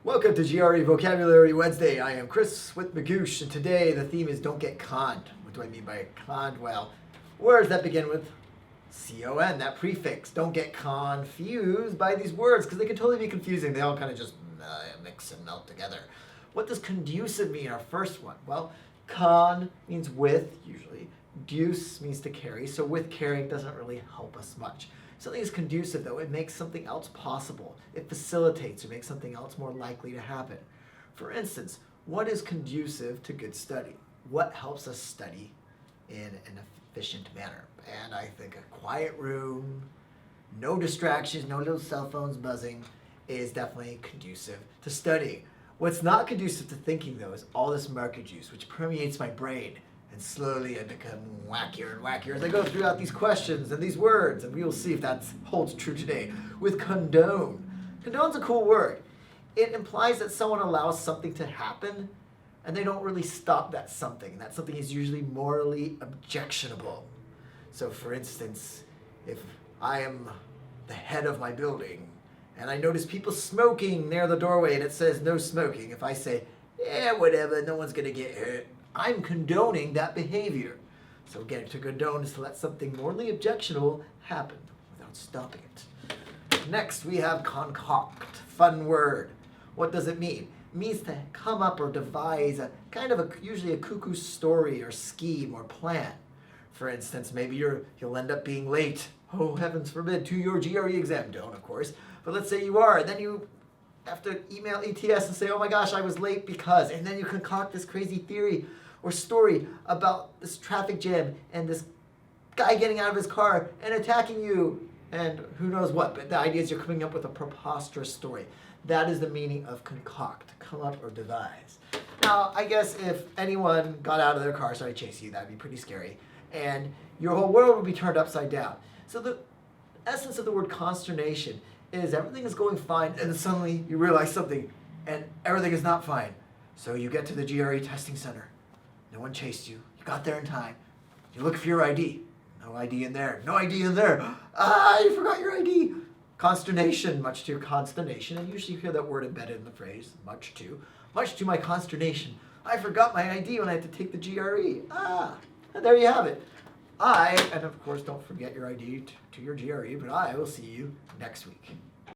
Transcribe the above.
Welcome to GRE Vocabulary Wednesday. I am Chris with Magoosh, and today the theme is don't get conned. What do I mean by conned? Well, words that begin with C-O-N, that prefix. Don't get confused by these words because they can totally be confusing. They all kind of just mix and melt together. What does conducive mean, our first one? Well, con means with, usually. Deuce means to carry, so with carrying doesn't really help us much. Something is conducive, though. It makes something else possible. It facilitates or makes something else more likely to happen. For instance, what is conducive to good study? What helps us study in an efficient manner? And I think a quiet room, no distractions, no little cell phones buzzing is definitely conducive to studying. What's not conducive to thinking, though, is all this market juice, which permeates my brain. And slowly I become wackier and wackier as I go throughout these questions and these words, and we will see if that holds true today. With condone. Condone's a cool word. It implies that someone allows something to happen, and they don't really stop that something. That something is usually morally objectionable. So for instance, if I am the head of my building, and I notice people smoking near the doorway and it says no smoking, if I say, yeah, whatever, no one's gonna get hurt, I'm condoning that behavior. So again, to condone is to let something morally objectionable happen without stopping it. Next, we have concoct. Fun word. What does it mean? It means to come up or devise a kind of usually a cuckoo story or scheme or plan. For instance, maybe you'll end up being late, oh heavens forbid, to your GRE exam. Don't, of course. But let's say you are, and then you have to email ETS and say, oh my gosh, I was late because, and then you concoct this crazy theory or story about this traffic jam and this guy getting out of his car and attacking you and who knows what. But the idea is you're coming up with a preposterous story. That is the meaning of concoct, come up or devise. Now, I guess if anyone got out of their car, started chasing you, that'd be pretty scary. And your whole world would be turned upside down. So the essence of the word consternation is everything is going fine and then suddenly you realize something and everything is not fine. So you get to the GRE testing center. No one chased you. You got there in time. You look for your ID. No ID in there. No ID in there. You forgot your ID. Consternation, much to your consternation. And usually you hear that word embedded in the phrase, much to my consternation. I forgot my ID when I had to take the GRE. And there you have it. And of course don't forget your ID to your GRE, but I will see you next week.